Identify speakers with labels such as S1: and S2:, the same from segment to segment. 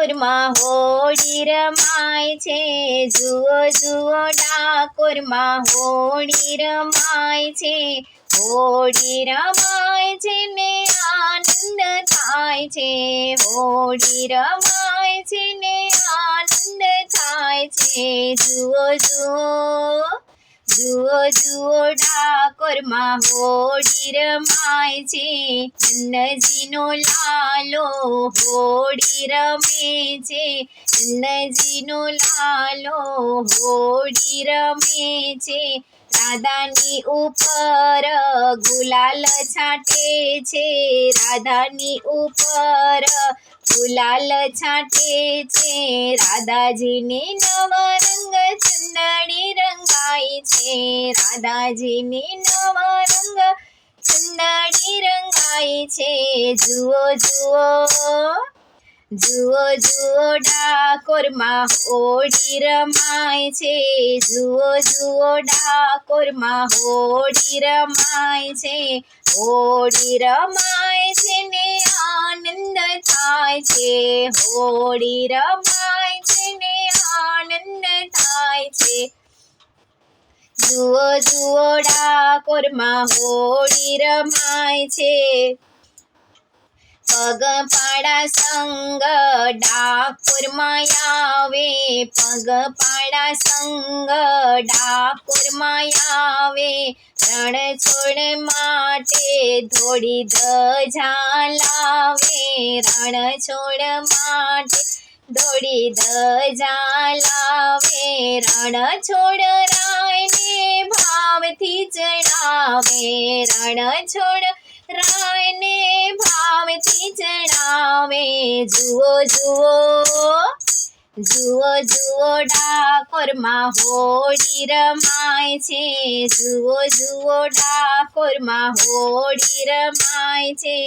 S1: ડાકોરમાં હોળી રમાય છે, જુઓ જુઓ ડાકોરમાં હોળી રમાય છે, હોળી રમાય છે ને આનંદ થાય છે, હોળી રમાય છે ને આનંદ થાય છે, જુઓ જુઓ જુઓ જુઓ ડાકોરમાં હોળી રમાય છે, નંદજીનો લાલો હોળી રમે છે, નંદજીનો લાલો હોળી રમે છે, રાધાની ઉપર ગુલાલ છાંટે છે, રાધાની ઉપર ગુલાલ છાંટે છે, રાધાજીને નવા રંગ ચંદડી રંગાય છે, રાધાજીને નવા રંગ ચંદડી રંગાય છે, જુઓ જુઓ જુઓ જુઓ ડાકોરમાં હોળી રમાય છે, જુઓ જુઓ ડાકોરમાં હોળી રમાય છે, હોળી રમાય છે ને આનંદ થાય છે, હોળી રમાય છે ને આનંદ થાય છે, જુઓ જુઓ ડાકોરમાં હોળી રમાય છે, પગપાળા સંગ ડાકોરમાં આવે, પગપાળા સંગ ડાકોરમાં આવે, રણ છોડ માટે થોડી ધજા લાવે, રણ છોડ માટે થોડી ધજા લાવે, રણ છોડ રાયને ભાવથી ચડાવે, રણ છોડ રાયને ભાવથી ચડાવે, જુઓ જુઓ જુઓ જુઓ ડાકોરમાં હોળી રમાય છે, જુઓ જુઓ ડાકોરમાં હોળી રમાય છે,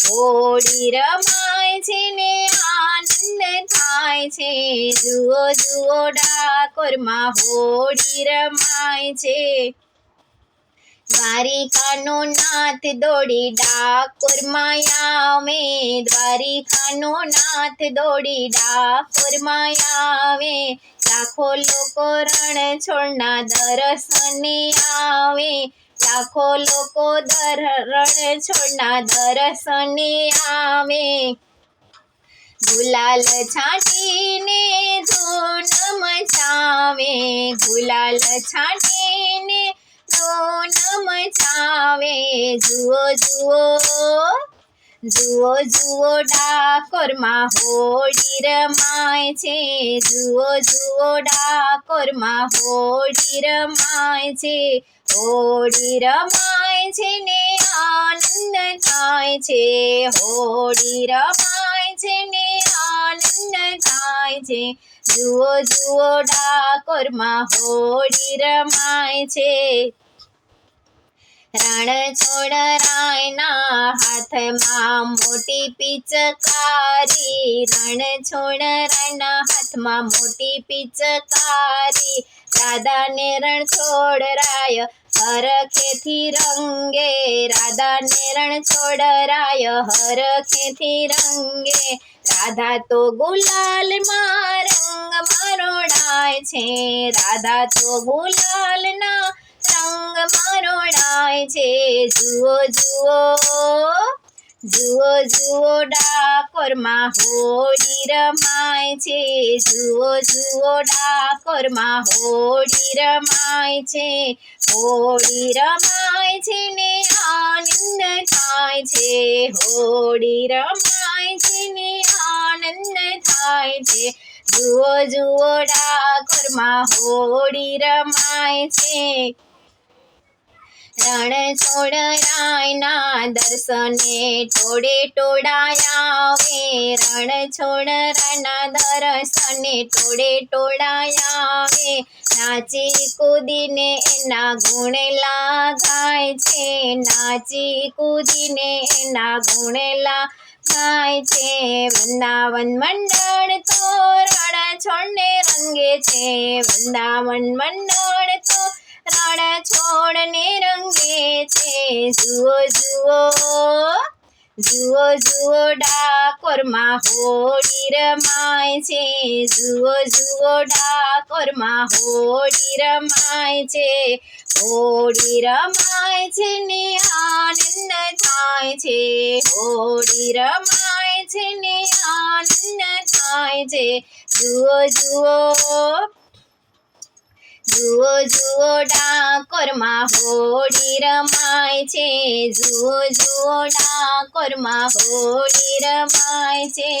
S1: હોળી રમાય છે ને આનંદ થાય છે, જુઓ જુઓ ડાકોરમાં હોળી રમાય છે, દ્વારિકાનો નાથ દોડી ડાકોરમાં આવે, દ્વારિકાનો નાથ દોડી ડાકોરમાં આવે, લાખો લોકો રણ છોડના દર્શને આવે, લાખો લોકો રણ છોડના દર્શને આવે, ગુલાલ છાંટીને ધૂન મચાવે, ગુલાલ છાંટીને ધૂન મચાવે, જુઓ જુઓ જુઓ જુઓ ડાકોરમાં હોળી રમાય છે, જુઓ જુઓ ડાકોરમાં હોળી રમાય છે, હોળી રમાય છે ને આનંદ થાય છે, હોળી રમાય છે ને આનંદ થાય છે, જુઓ જુઓ ડાકોરમાં હોળી રમાય છે, રણ છોડ રાયના હાથમાં મોટી પિચકારી, રણ છોડ રાયના હાથમાં મોટી પિચકારી, રાધાને રણ છોડ રાય હરખેથી રંગે, રાધાને રણ છોડ રાય હરખેથી રંગે, રાધા તો ગુલાલમાં રંગમાં રોડાય છે, રાધા તો ગુલાલના રંગમાં રોડાય છે, જુઓ જુઓ જુઓ જુઓ ડાકોરમાં હોળી રમાય છે, જુઓ જુઓ ડાકોરમાં હોળી રમાય છે, હોળી રમાય છે ને આનંદ થાય છે, હોળી રમાય છે ને આનંદ થાય છે, જુઓ જુઓ ડાકોરમાં હોળી રમાય છે, રણ છોડ રાયના દર્શને ટોળે ટોળા આવે, રણ છોડ રાયના દર્શને ટોળે ટોળા આવે, નાચી કૂદીને એના ગુણેલા ગાય છે, નાચી કૂદીને એના ગુણેલા ગાય છે, વૃંદાવન મંડળ તો રણ છોડને રંગે છે, વૃંદાવન મંડળ તો રણ છોડને રંગે છે, જુઓ જુઓ જુઓ જુઓ ડાકોરમાં હોળી રમાય છે, જુઓ જુઓ ડાકોરમાં હોળી રમાય છે, હોળી રમાય છે ને આનંદ થાય છે, હોળી રમાય છે ને આનંદ થાય છે, જુઓ જુઓ જુઓ જુઓ ડાકોરમાં હોળી રમાય છે, જુઓ જુઓ ડાકોરમાં હોળી રમાય છે।